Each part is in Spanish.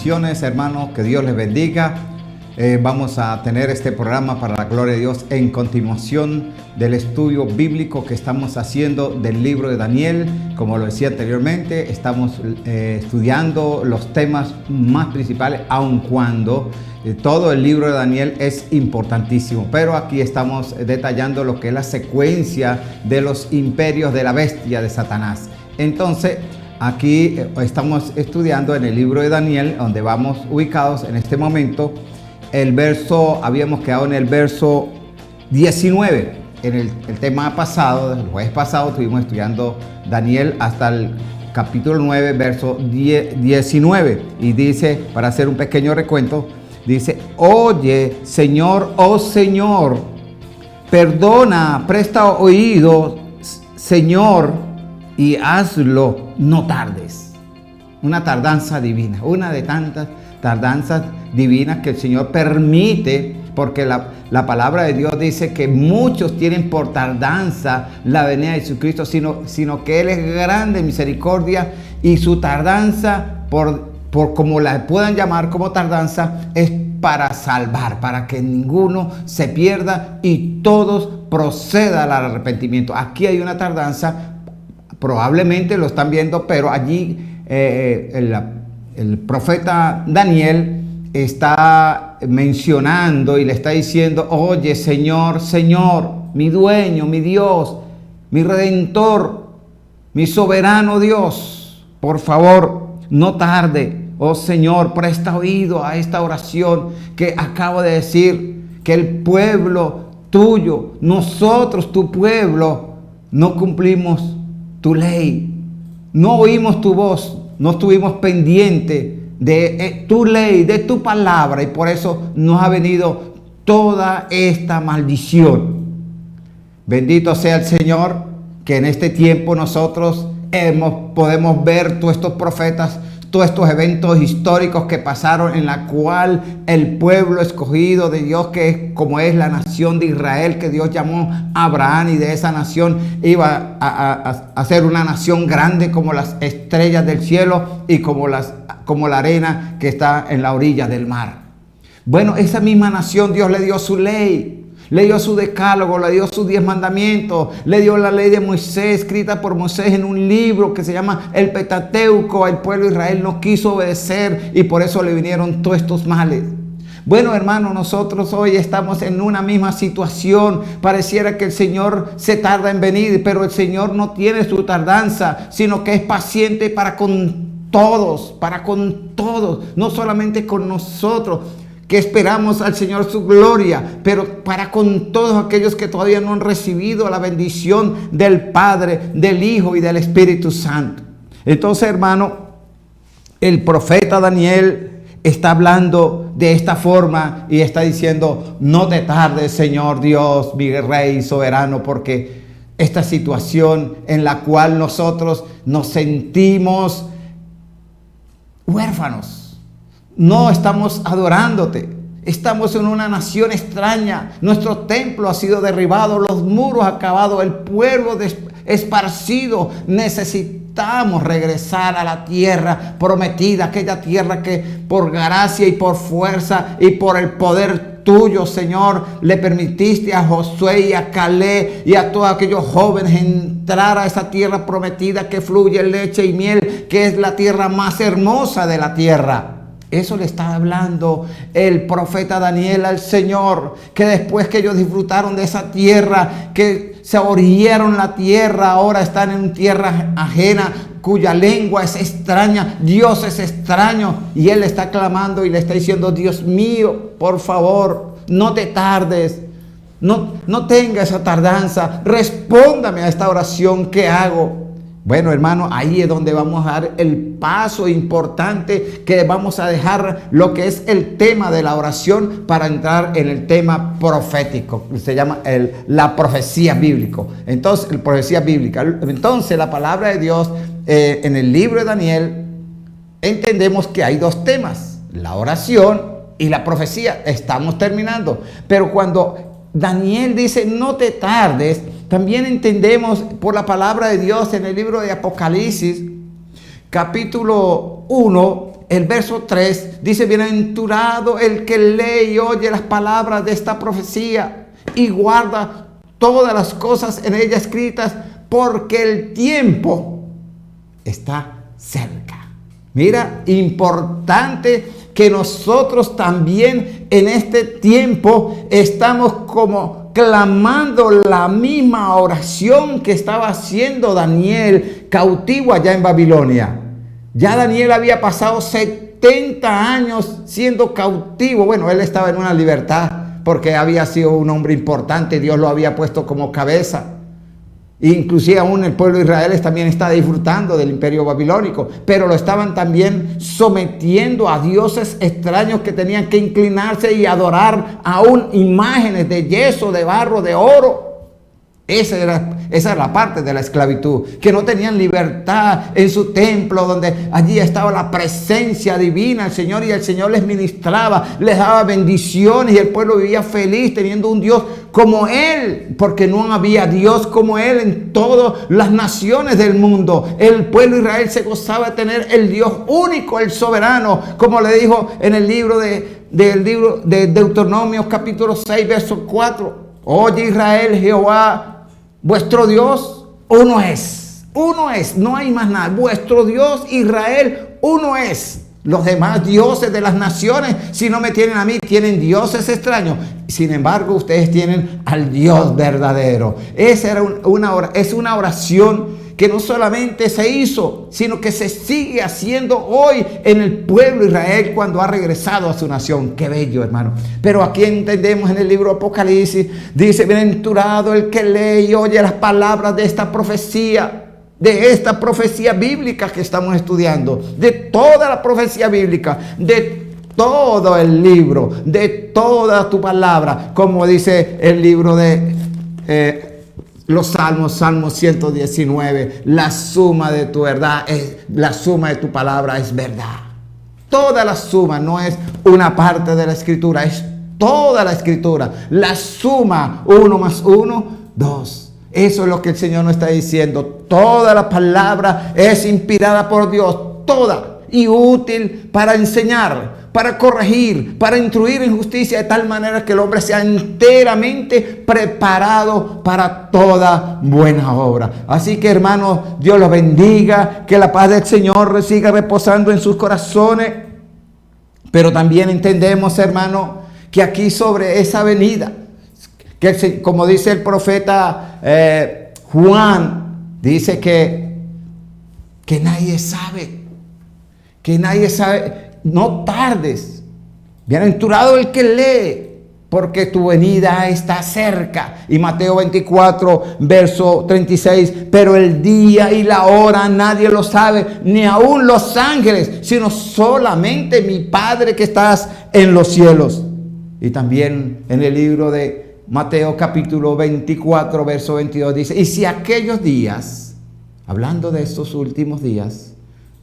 Bendiciones, hermanos, que Dios les bendiga. Vamos a tener este programa para la gloria de Dios en continuación del estudio bíblico que estamos haciendo del libro de Daniel. Como lo decía anteriormente, estamos estudiando los temas más principales, aun cuando todo el libro de Daniel es importantísimo. Pero aquí estamos detallando lo que es la secuencia de los imperios de la bestia de Satanás. Entonces, aquí estamos estudiando en el libro de Daniel, donde vamos ubicados en este momento. El verso, habíamos quedado en el verso 19. En el tema pasado, el jueves pasado, estuvimos estudiando Daniel hasta el capítulo 9, verso 19. Y dice, para hacer un pequeño recuento, dice: oye, Señor, oh Señor, perdona, presta oído, Señor, y hazlo, no tardes. Una tardanza divina, una de tantas tardanzas divinas que el Señor permite, porque la palabra de Dios dice que muchos tienen por tardanza la venida de Jesucristo, sino que Él es grande en misericordia, y su tardanza, por como la puedan llamar como tardanza, es para salvar, para que ninguno se pierda y todos procedan al arrepentimiento. Aquí hay una tardanza, probablemente lo están viendo, pero allí el profeta Daniel está mencionando y le está diciendo: oye, Señor, Señor, mi dueño, mi Dios, mi redentor, mi soberano Dios, por favor, no tarde. Oh Señor, presta oído a esta oración que acabo de decir, que el pueblo tuyo, nosotros, tu pueblo, no cumplimos tu ley, no oímos tu voz, no estuvimos pendientes de tu ley, de tu palabra, y por eso nos ha venido toda esta maldición. Bendito sea el Señor, que en este tiempo nosotros podemos ver todos estos profetas, todos estos eventos históricos que pasaron, en la cual el pueblo escogido de Dios, que es como es la nación de Israel, que Dios llamó a Abraham, y de esa nación iba a ser una nación grande como las estrellas del cielo y como la arena que está en la orilla del mar. Bueno, esa misma nación Dios le dio su ley, le dio su decálogo, le dio sus 10 mandamientos, le dio la ley de Moisés, escrita por Moisés en un libro que se llama el Pentateuco. El pueblo de Israel no quiso obedecer y por eso le vinieron todos estos males. Bueno, hermanos, nosotros hoy estamos en una misma situación. Pareciera que el Señor se tarda en venir, pero el Señor no tiene su tardanza, sino que es paciente para con todos, no solamente con nosotros, que esperamos al Señor su gloria, pero para con todos aquellos que todavía no han recibido la bendición del Padre, del Hijo y del Espíritu Santo. Entonces, hermano, el profeta Daniel está hablando de esta forma y está diciendo: no te tardes, Señor Dios, mi Rey soberano, porque esta situación en la cual nosotros nos sentimos huérfanos, no estamos adorándote, estamos en una nación extraña, nuestro templo ha sido derribado, los muros acabados, el pueblo esparcido. Necesitamos regresar a la tierra prometida, aquella tierra que por gracia y por fuerza y por el poder tuyo, Señor, le permitiste a Josué y a Caleb y a todos aquellos jóvenes entrar a esa tierra prometida que fluye leche y miel, que es la tierra más hermosa de la tierra. Eso le está hablando el profeta Daniel al Señor, que después que ellos disfrutaron de esa tierra, que se orieron la tierra, ahora están en tierra ajena, cuya lengua es extraña, Dios es extraño, y Él está clamando y le está diciendo: Dios mío, por favor, no te tardes, no tenga esa tardanza, respóndame a esta oración que hago. Bueno, hermano, ahí es donde vamos a dar el paso importante, que vamos a dejar lo que es el tema de la oración para entrar en el tema profético. Se llama la profecía bíblica. Entonces, la palabra de Dios en el libro de Daniel, entendemos que hay dos temas: la oración y la profecía. Estamos terminando. Pero cuando Daniel dice: no te tardes, también entendemos por la palabra de Dios en el libro de Apocalipsis, capítulo 1, el verso 3 dice: bienaventurado el que lee y oye las palabras de esta profecía y guarda todas las cosas en ella escritas, porque el tiempo está cerca. Mira, importante que nosotros también en este tiempo estamos como clamando la misma oración que estaba haciendo Daniel cautivo allá en Babilonia. Ya Daniel había pasado 70 años siendo cautivo. Bueno, él estaba en una libertad porque había sido un hombre importante. Dios lo había puesto como cabeza. Inclusive aún el pueblo de Israel también está disfrutando del imperio babilónico, pero lo estaban también sometiendo a dioses extraños que tenían que inclinarse y adorar aún imágenes de yeso, de barro, de oro. Esa era la parte de la esclavitud, que no tenían libertad en su templo, donde allí estaba la presencia divina del Señor, y el Señor les ministraba, les daba bendiciones, y el pueblo vivía feliz teniendo un Dios como Él, porque no había Dios como Él en todas las naciones del mundo. El pueblo de Israel se gozaba de tener el Dios único, el soberano, como le dijo en el libro de Deuteronomio capítulo 6, verso 4. Oye Israel, Jehová vuestro Dios uno es, no hay más nada. Vuestro Dios Israel uno es. Los demás dioses de las naciones, si no me tienen a mí, tienen dioses extraños. Sin embargo, ustedes tienen al Dios verdadero. Esa era una oración que no solamente se hizo, sino que se sigue haciendo hoy en el pueblo de Israel cuando ha regresado a su nación. Qué bello, hermano. Pero aquí entendemos en el libro de Apocalipsis, dice: bienaventurado el que lee y oye las palabras de esta profecía bíblica que estamos estudiando, de toda la profecía bíblica, de todo el libro, de toda tu palabra, como dice el libro de los Salmos, Salmo 119, la suma de tu verdad, la suma de tu palabra es verdad. Toda la suma, no es una parte de la escritura, es toda la escritura. La suma, 1 más 1, 2. Eso es lo que el Señor nos está diciendo. Toda la palabra es inspirada por Dios, toda, y útil para enseñar, para corregir, para instruir en justicia, de tal manera que el hombre sea enteramente preparado para toda buena obra. Así que, hermanos, Dios los bendiga, que la paz del Señor siga reposando en sus corazones. Pero también entendemos, hermano, que aquí sobre esa venida, que como dice el profeta Juan, dice que nadie sabe, no tardes, bienaventurado el que lee, porque tu venida está cerca. Y Mateo 24, verso 36, pero el día y la hora nadie lo sabe, ni aun los ángeles, sino solamente mi Padre que estás en los cielos. Y también en el libro de Mateo capítulo 24, verso 22 dice: y si aquellos días, hablando de estos últimos días,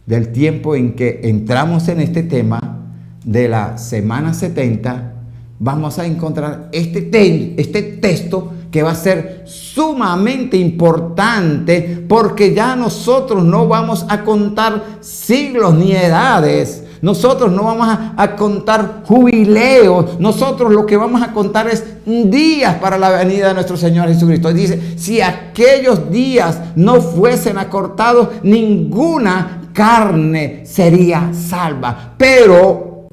del tiempo en que entramos en este tema de la semana 70, vamos a encontrar este texto que va a ser sumamente importante, porque ya nosotros no vamos a contar siglos ni edades. Nosotros no vamos a contar jubileos. Nosotros lo que vamos a contar es días para la venida de nuestro Señor Jesucristo. Dice: si aquellos días no fuesen acortados, ninguna carne sería salva. Pero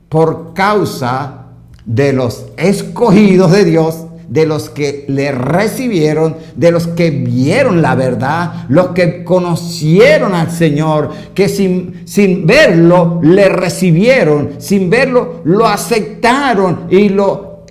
por causa de los escogidos de Dios, de los que le recibieron, de los que vieron la verdad, los que conocieron al Señor, que sin verlo le recibieron, sin verlo lo aceptaron y lo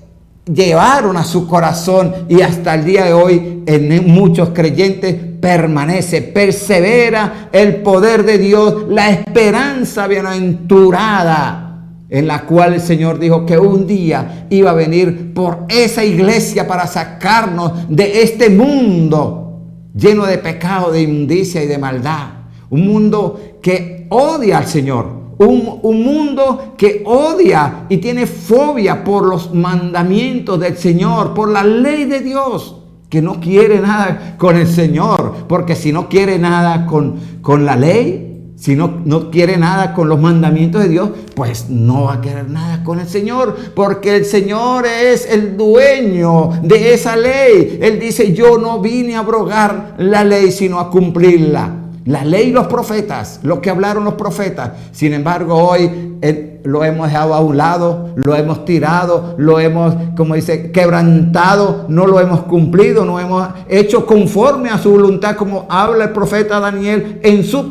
llevaron a su corazón, y hasta el día de hoy en muchos creyentes permanece, persevera el poder de Dios, la esperanza bienaventurada, en la cual el Señor dijo que un día iba a venir por esa iglesia para sacarnos de este mundo lleno de pecado, de inmundicia y de maldad. Un mundo que odia al Señor. Un mundo que odia y tiene fobia por los mandamientos del Señor, por la ley de Dios, que no quiere nada con el Señor, porque si no quiere nada con la ley, Si no quiere nada con los mandamientos de Dios, pues no va a querer nada con el Señor, porque el Señor es el dueño de esa ley. Él dice, yo no vine a abrogar la ley, sino a cumplirla. La ley y los profetas, lo que hablaron los profetas. Sin embargo, hoy lo hemos dejado a un lado, lo hemos tirado, lo hemos, como dice, quebrantado, no lo hemos cumplido, no hemos hecho conforme a su voluntad, como habla el profeta Daniel en su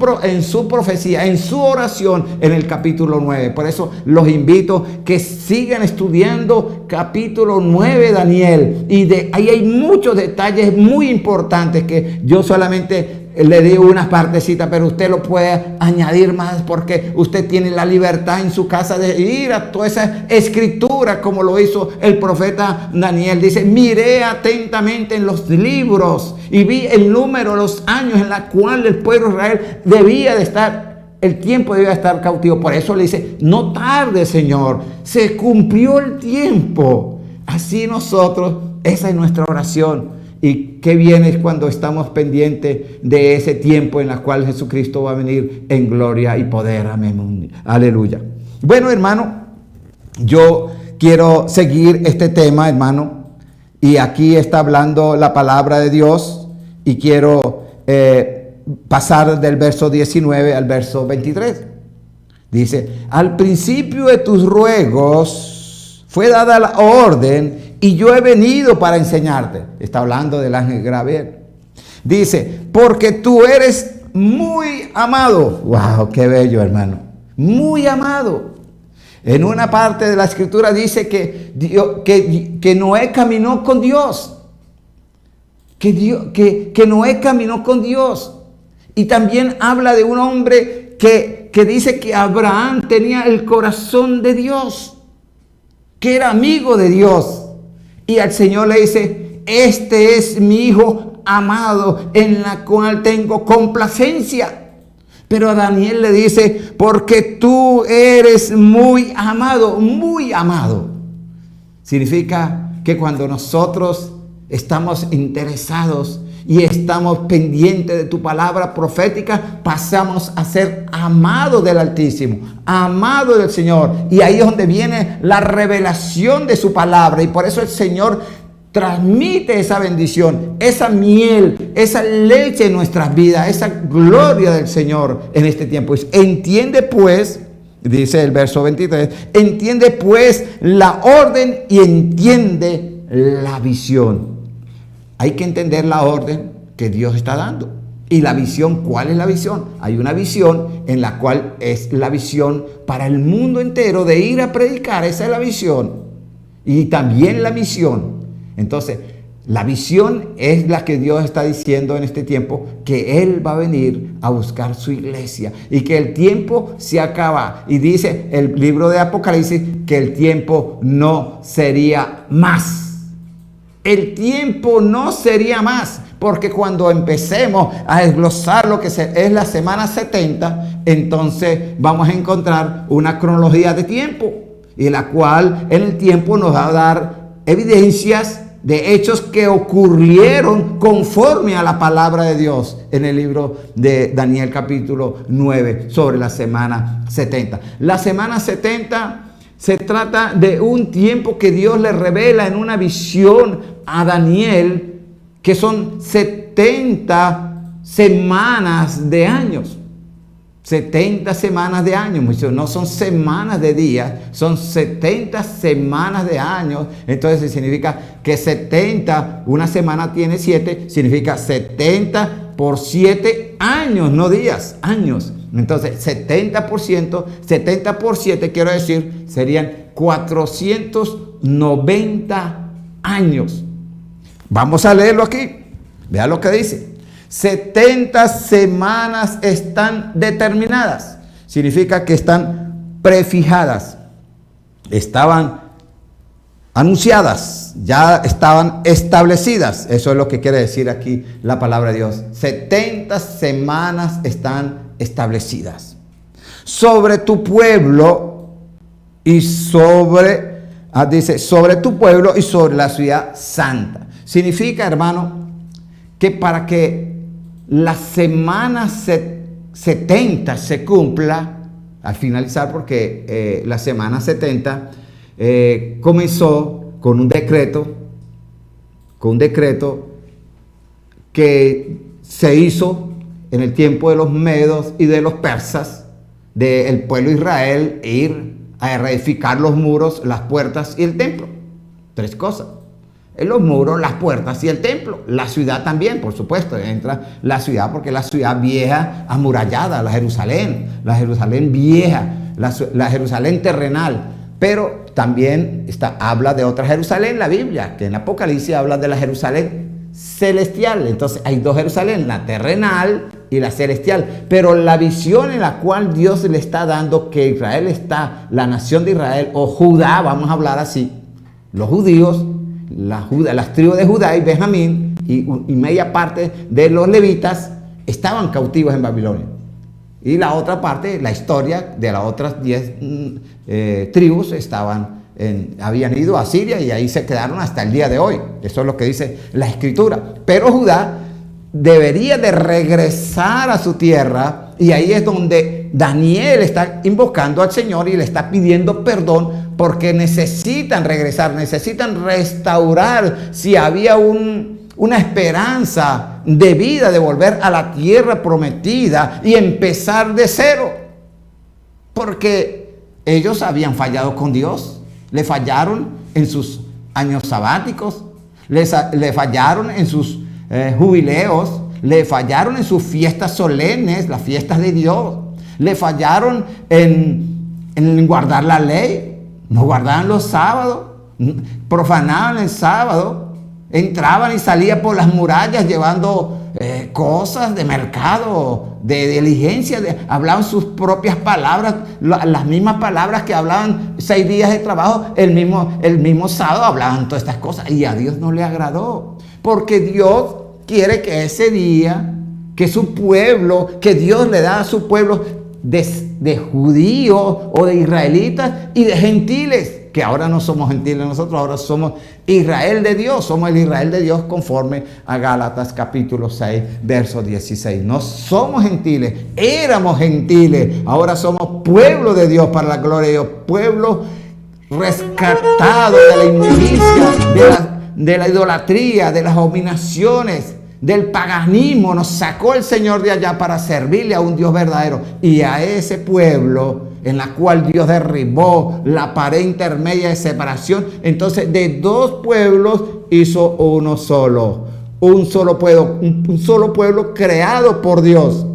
profecía, en su oración en el capítulo 9. Por eso los invito que sigan estudiando capítulo 9 de Daniel. Y ahí hay muchos detalles muy importantes que yo solamente le digo unas partecitas, pero usted lo puede añadir más, porque usted tiene la libertad en su casa de ir a toda esa escritura, como lo hizo el profeta Daniel. Dice, miré atentamente en los libros y vi el número, los años en la cual el pueblo de Israel debía de estar, el tiempo debía estar cautivo. Por eso le dice, no tarde, Señor, se cumplió el tiempo. Así nosotros, esa es nuestra oración. Y qué bien es cuando estamos pendientes de ese tiempo en el cual Jesucristo va a venir en gloria y poder. Amén. Aleluya. Bueno, hermano, yo quiero seguir este tema, hermano. Y aquí está hablando la palabra de Dios. Y quiero pasar del verso 19 al verso 23. Dice, al principio de tus ruegos fue dada la orden, y yo he venido para enseñarte. Está hablando del ángel Gabriel. Dice, porque tú eres muy amado. ¡Wow! ¡Qué bello, hermano! Muy amado. En una parte de la escritura dice que Noé caminó con Dios. Que Noé caminó con Dios. Y también habla de un hombre que dice que Abraham tenía el corazón de Dios, que era amigo de Dios. Y al Señor le dice, este es mi hijo amado, en la cual tengo complacencia. Pero a Daniel le dice, porque tú eres muy amado, muy amado. Significa que cuando nosotros estamos interesados y estamos pendientes de tu palabra profética, pasamos a ser amados del Altísimo, amados del Señor. Y ahí es donde viene la revelación de su palabra. Y por eso el Señor transmite esa bendición, esa miel, esa leche en nuestras vidas, esa gloria del Señor en este tiempo. Entiende pues, dice el verso 23, entiende pues la orden y entiende la visión. Hay que entender la orden que Dios está dando. Y la visión, ¿cuál es la visión? Hay una visión en la cual es la visión para el mundo entero de ir a predicar. Esa es la visión. Y también la misión. Entonces, la visión es la que Dios está diciendo en este tiempo, que Él va a venir a buscar su iglesia y que el tiempo se acaba. Y dice el libro de Apocalipsis que el tiempo no sería más. El tiempo no sería más, porque cuando empecemos a desglosar lo que es la semana 70, entonces vamos a encontrar una cronología de tiempo, y la cual en el tiempo nos va a dar evidencias de hechos que ocurrieron conforme a la palabra de Dios en el libro de Daniel capítulo 9 sobre la semana 70. La semana 70 se trata de un tiempo que Dios le revela en una visión a Daniel, que son 70 semanas de años. 70 semanas de años, no son semanas de días, son 70 semanas de años. Entonces significa que 70, una semana tiene 7, significa 70 por 7 años, no días, años. Entonces 70%, 70 por 7, quiero decir, serían 490 años. Vamos a leerlo aquí. Vea lo que dice. 70 semanas están determinadas. Significa que están prefijadas. Estaban anunciadas. Ya estaban establecidas. Eso es lo que quiere decir aquí la palabra de Dios. 70 semanas están establecidas. Sobre tu pueblo y sobre, dice, sobre tu pueblo y sobre la ciudad santa. Significa, hermano, que para que la semana 70 se cumpla, al finalizar, porque la semana 70 comenzó con un decreto que se hizo en el tiempo de los medos y de los persas, del pueblo de Israel, ir a reedificar los muros, las puertas y el templo. 3 cosas: en los muros, las puertas y el templo. La ciudad también, por supuesto, entra la ciudad, porque la ciudad vieja, amurallada, la Jerusalén vieja, la Jerusalén terrenal. Pero también habla de otra Jerusalén, la Biblia, que en Apocalipsis habla de la Jerusalén celestial. Entonces hay 2 Jerusalén, la terrenal y la celestial. Pero la visión en la cual Dios le está dando, que Israel está, la nación de Israel, o Judá, vamos a hablar así, los judíos, las tribus de Judá y Benjamín y media parte de los levitas estaban cautivos en Babilonia. Y la otra parte, la historia de las otras 10 tribus habían ido a Siria y ahí se quedaron hasta el día de hoy. Eso es lo que dice la Escritura. Pero Judá debería de regresar a su tierra, y ahí es donde Daniel está invocando al Señor y le está pidiendo perdón, porque necesitan regresar, necesitan restaurar, si había una esperanza de vida, de volver a la tierra prometida y empezar de cero, porque ellos habían fallado con Dios, le fallaron en sus años sabáticos, le fallaron en sus jubileos, le fallaron en sus fiestas solemnes, las fiestas de Dios, le fallaron en guardar la ley, no guardaban los sábados, profanaban el sábado, entraban y salían por las murallas llevando cosas de mercado, de diligencia, hablaban sus propias palabras, las mismas palabras que hablaban 6 días de trabajo, el mismo sábado hablaban todas estas cosas, y a Dios no le agradó, porque Dios quiere que ese día, que su pueblo, que Dios le da a su pueblo de judíos o de israelitas y de gentiles, que ahora no somos gentiles nosotros, ahora somos Israel de Dios, somos el Israel de Dios conforme a Gálatas capítulo 6, verso 16. No somos gentiles, éramos gentiles, ahora somos pueblo de Dios para la gloria de Dios, pueblo rescatado de la inmundicia, de la idolatría, de las abominaciones, del paganismo. Nos sacó el Señor de allá para servirle a un Dios verdadero, y a ese pueblo en la cual Dios derribó la pared intermedia de separación, entonces de 2 pueblos hizo uno solo, un solo pueblo creado por Dios.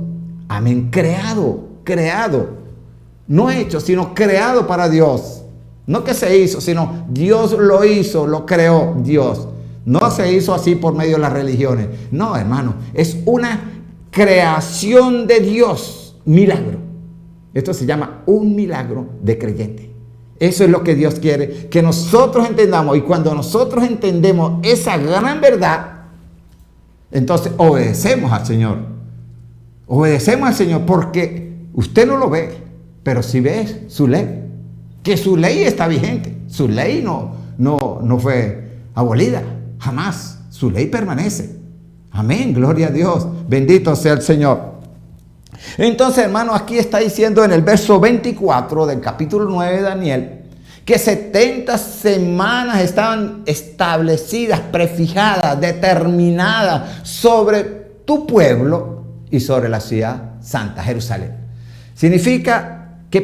Amén, creado, no hecho, sino creado para Dios. No que se hizo, sino Dios lo hizo, lo creó Dios. No se hizo así por medio de las religiones. No, hermano, es una creación de Dios, milagro. Esto se llama un milagro de creyente. Eso es lo que Dios quiere que nosotros entendamos. Y cuando nosotros entendemos esa gran verdad, entonces obedecemos al Señor. Obedecemos al Señor, porque usted no lo ve, pero sí ve su ley. Que su ley está vigente. Su ley no fue abolida. Jamás. Su ley permanece. Amén. Gloria a Dios. Bendito sea el Señor. Entonces, hermano, aquí está diciendo en el verso 24 del capítulo 9 de Daniel, que 70 semanas estaban establecidas, prefijadas, determinadas sobre tu pueblo y sobre la ciudad santa, Jerusalén. Significa que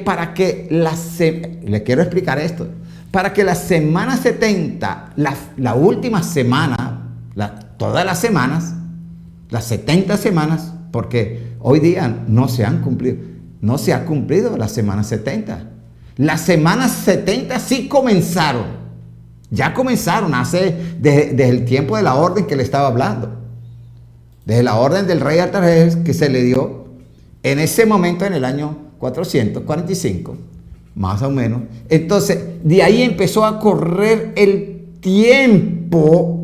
le quiero explicar esto, para que la semana 70, la última semana, todas las semanas, las 70 semanas, porque hoy día no se ha cumplido la semana 70. Las semanas 70 sí comenzaron, ya comenzaron desde el tiempo de la orden que le estaba hablando, desde la orden del rey Artajerjes que se le dio en ese momento, en el año 445, más o menos. Entonces, de ahí empezó a correr el tiempo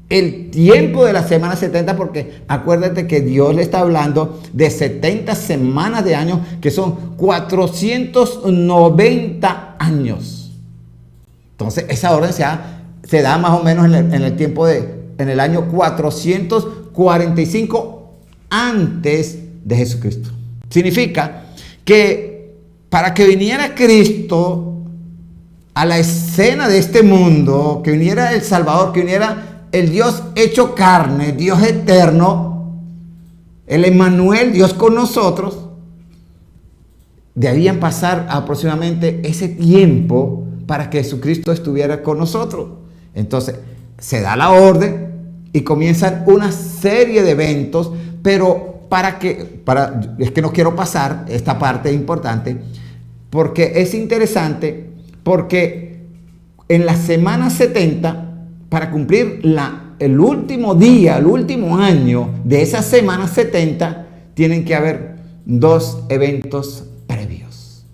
de la semana 70, porque acuérdate que Dios le está hablando de 70 semanas de años, que son 490 años. Entonces, esa orden se da más o menos en el año 445 antes de Jesucristo. Significa que para que viniera Cristo a la escena de este mundo, que viniera el Salvador, que viniera el Dios hecho carne, Dios eterno, el Emmanuel, Dios con nosotros, debían pasar aproximadamente ese tiempo para que Jesucristo estuviera con nosotros. Entonces, se da la orden y comienzan una serie de eventos, pero es que no quiero pasar esta parte importante, porque es interesante, porque en la semana 70, para cumplir el último día, el último año de esa semana 70, tienen que haber dos eventos previos.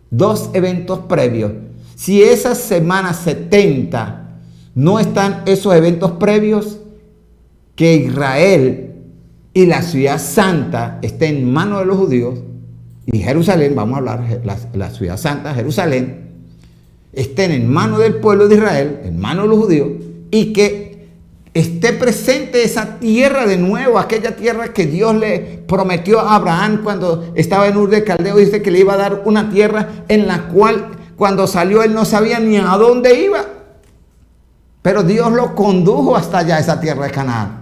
Dos eventos previos. Si esa semana 70 no están esos eventos previos, que Israel y la ciudad santa estén en manos de los judíos, y Jerusalén, vamos a hablar, la ciudad santa, Jerusalén, estén en manos del pueblo de Israel, en manos de los judíos, y que esté presente esa tierra de nuevo, aquella tierra que Dios le prometió a Abraham cuando estaba en Ur de Caldeo. Dice que le iba a dar una tierra en la cual cuando salió él no sabía ni a dónde iba, pero Dios lo condujo hasta allá, esa tierra de Canaán.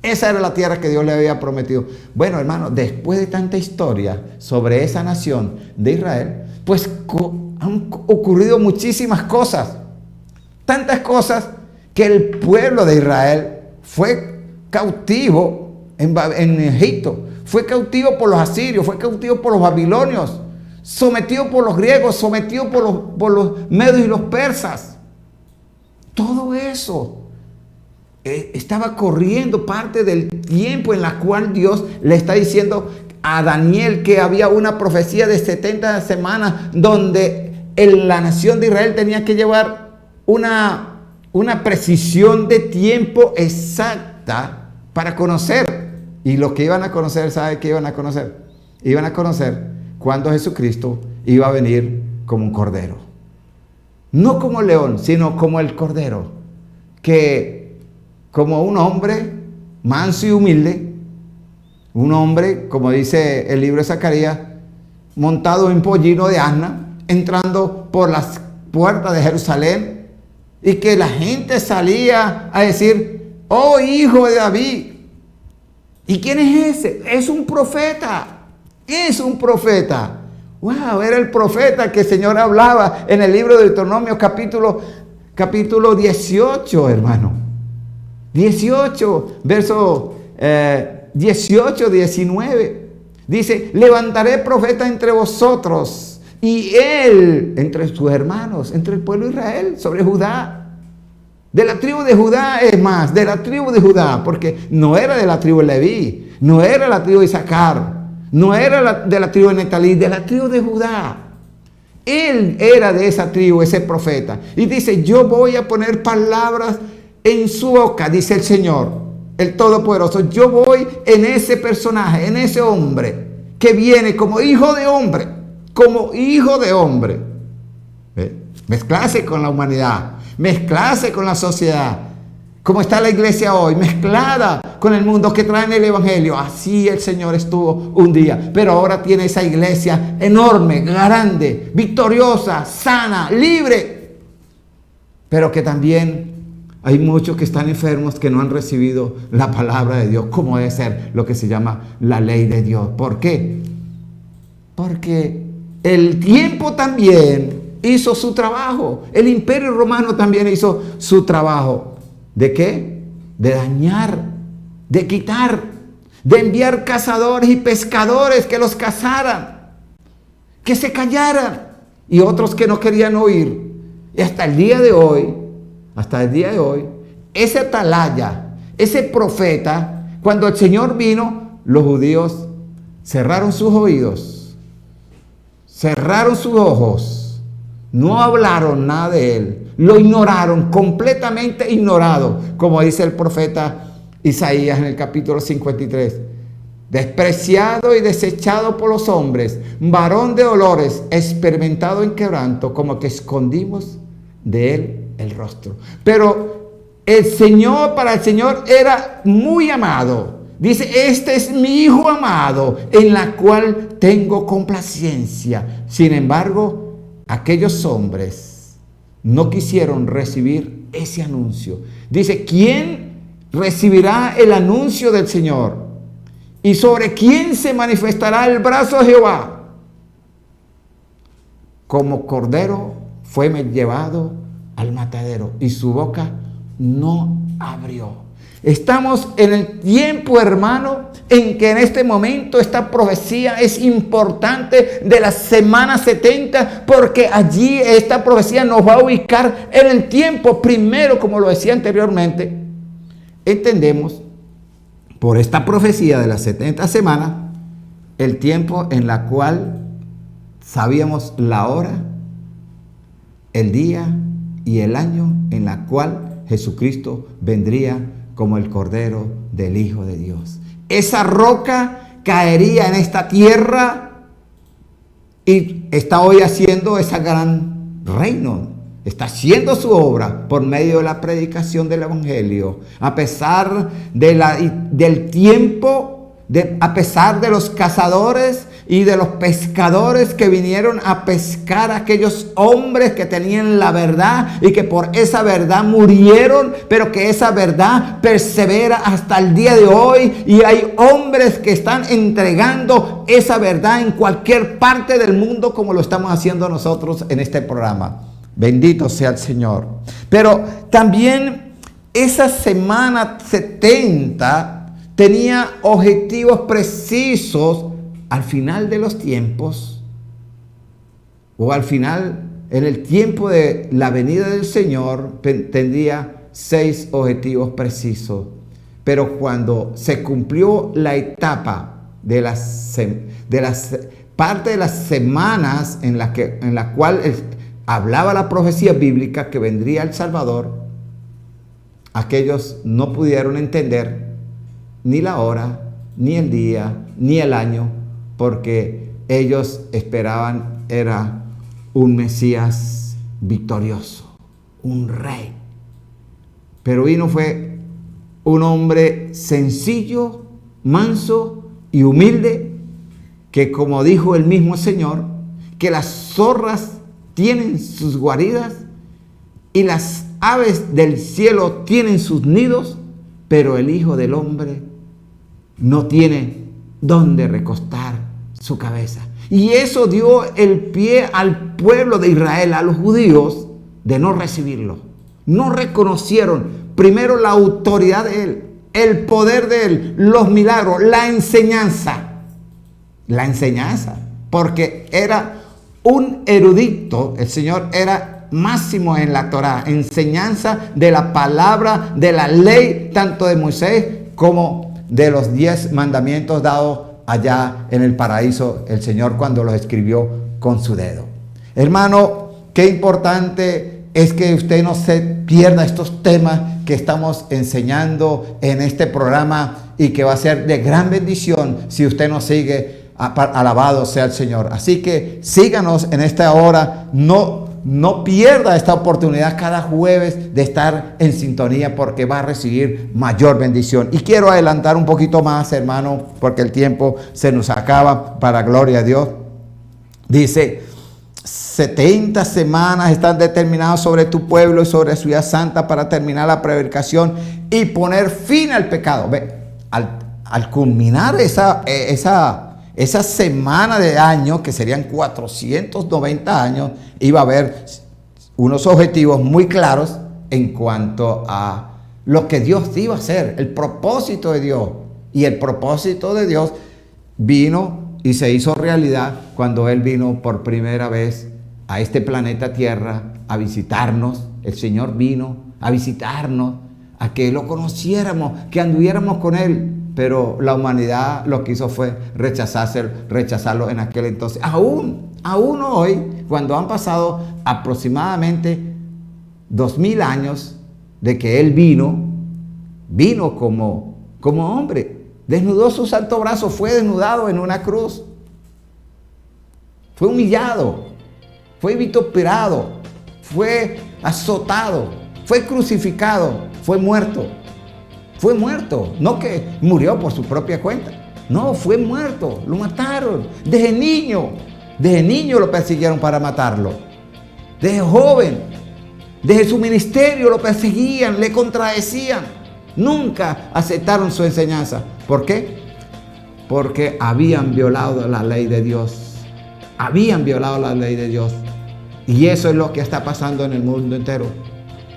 Esa era la tierra que Dios le había prometido. Bueno, hermano, después de tanta historia sobre esa nación de Israel, pues han ocurrido muchísimas cosas. Tantas cosas que el pueblo de Israel fue cautivo en Egipto. Fue cautivo por los asirios, fue cautivo por los babilonios, sometido por los griegos, sometido por los medios y los persas. Todo eso estaba corriendo parte del tiempo en la cual Dios le está diciendo a Daniel que había una profecía de 70 semanas donde la nación de Israel tenía que llevar una precisión de tiempo exacta para conocer. Y lo que iban a conocer, ¿sabe qué iban a conocer? Iban a conocer cuando Jesucristo iba a venir como un cordero. No como el león, sino como el cordero, que como un hombre manso y humilde, un hombre, como dice el libro de Zacarías, montado en pollino de asna, entrando por las puertas de Jerusalén, y que la gente salía a decir: oh, hijo de David. ¿Y quién es ese? Es un profeta, es un profeta. Wow, era el profeta que el Señor hablaba en el libro de Deuteronomio capítulo 18, hermano. 18, verso 18, 19. Dice: levantaré profeta entre vosotros, y él entre sus hermanos, entre el pueblo de Israel, sobre Judá. De la tribu de Judá, es más, de la tribu de Judá, porque no era de la tribu de Leví, no era la tribu de Isaacar, no era de la tribu de Netalí, de la tribu de Judá. Él era de esa tribu, ese profeta. Y dice: yo voy a poner palabras en su boca, dice el Señor, el Todopoderoso. Yo voy en ese personaje, en ese hombre que viene como hijo de hombre, como hijo de hombre. Mezclarse con la humanidad, mezclarse con la sociedad, como está la iglesia hoy, mezclada con el mundo que traen el evangelio. Así el Señor estuvo un día, pero ahora tiene esa iglesia enorme, grande, victoriosa, sana, libre, pero que también hay muchos que están enfermos, que no han recibido la palabra de Dios, como debe ser lo que se llama la ley de Dios. ¿Por qué? Porque el tiempo también hizo su trabajo. El imperio romano también hizo su trabajo. ¿De qué? De dañar, de quitar, de enviar cazadores y pescadores que los cazaran, que se callaran, y otros que no querían oír. Y hasta el día de hoy, ese atalaya, ese profeta, cuando el Señor vino, los judíos cerraron sus oídos, cerraron sus ojos, no hablaron nada de él, lo ignoraron, completamente ignorado, como dice el profeta Isaías en el capítulo 53. Despreciado y desechado por los hombres, varón de dolores, experimentado en quebranto, como que escondimos de él el rostro. Pero el Señor, para el Señor era muy amado, Dice, este es mi Hijo amado, en la cual tengo complacencia. Sin embargo, aquellos hombres no quisieron recibir ese anuncio. Dice, ¿quién recibirá el anuncio del Señor? ¿Y sobre quién se manifestará el brazo de Jehová? Como cordero fue llevado al matadero y su boca no abrió. Estamos en el tiempo, hermano, en que en este momento esta profecía es importante de la semana 70, porque allí esta profecía nos va a ubicar en el tiempo. Primero, como lo decía anteriormente, entendemos por esta profecía de las 70 semanas el tiempo en la cual sabíamos la hora, el día y el año en la cual Jesucristo vendría como el Cordero del Hijo de Dios. Esa roca caería en esta tierra y está hoy haciendo ese gran reino. Está haciendo su obra por medio de la predicación del Evangelio. A pesar del tiempo, a pesar de los cazadores y de los pescadores que vinieron a pescar a aquellos hombres que tenían la verdad y que por esa verdad murieron, pero que esa verdad persevera hasta el día de hoy, y hay hombres que están entregando esa verdad en cualquier parte del mundo, como lo estamos haciendo nosotros en este programa. Bendito sea el Señor. Pero también esa semana 70 tenía objetivos precisos al final de los tiempos, o al final, en el tiempo de la venida del Señor, tendría 6 objetivos precisos. Pero cuando se cumplió la etapa de las parte de las semanas en la cual hablaba la profecía bíblica que vendría el Salvador, aquellos no pudieron entender ni la hora, ni el día, ni el año, porque ellos esperaban era un Mesías victorioso, un rey. Pero fue un hombre sencillo, manso y humilde, que, como dijo el mismo Señor, que las zorras tienen sus guaridas y las aves del cielo tienen sus nidos, pero el Hijo del Hombre no tiene dónde recostar su cabeza. Y eso dio el pie al pueblo de Israel, a los judíos, de no recibirlo. No reconocieron primero la autoridad de Él, el poder de Él, los milagros, la enseñanza. La enseñanza, porque era un erudito. El Señor era máximo en la Torá, enseñanza de la palabra, de la ley, tanto de Moisés como de los 10 mandamientos dados allá en el paraíso, el Señor cuando los escribió con su dedo. Hermano, qué importante es que usted no se pierda estos temas que estamos enseñando en este programa, y que va a ser de gran bendición si usted nos sigue. Alabado sea el Señor. Así que síganos en esta hora. No pierda esta oportunidad cada jueves de estar en sintonía, porque va a recibir mayor bendición. Y quiero adelantar un poquito más, hermano, porque el tiempo se nos acaba, para gloria a Dios. Dice, 70 semanas están determinadas sobre tu pueblo y sobre Ciudad Santa para terminar la prevaricación y poner fin al pecado. Ve, al culminar esa semana de año, que serían 490 años, iba a haber unos objetivos muy claros en cuanto a lo que Dios iba a hacer, el propósito de Dios. Y el propósito de Dios vino y se hizo realidad cuando Él vino por primera vez a este planeta Tierra a visitarnos. El Señor vino a visitarnos, a que lo conociéramos, que anduviéramos con Él. Pero la humanidad lo que hizo fue rechazarlo en aquel entonces. Aún hoy, cuando han pasado aproximadamente 2000 años de que Él vino como hombre, desnudó su santo brazo, fue desnudado en una cruz, fue humillado, fue vituperado, fue azotado, fue crucificado, fue muerto. Fue muerto, no que murió por su propia cuenta. No, fue muerto, lo mataron. Desde niño lo persiguieron para matarlo. Desde joven, desde su ministerio lo perseguían, le contradecían. Nunca aceptaron su enseñanza. ¿Por qué? Porque habían violado la ley de Dios. Habían violado la ley de Dios. Y eso es lo que está pasando en el mundo entero.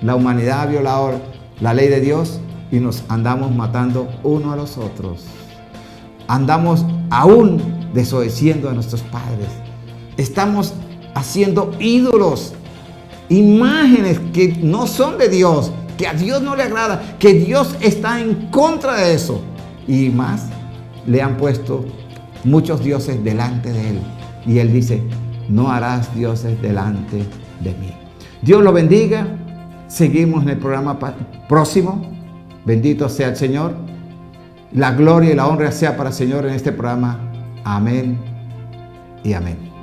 La humanidad ha violado la ley de Dios y nos andamos matando uno a los otros. Andamos aún desobedeciendo a nuestros padres. Estamos haciendo ídolos, imágenes que no son de Dios, que a Dios no le agrada, que Dios está en contra de eso. Y más, le han puesto muchos dioses delante de Él. Y Él dice, no harás dioses delante de mí. Dios lo bendiga. Seguimos en el programa próximo. Bendito sea el Señor. La gloria y la honra sea para el Señor en este programa. Amén y amén.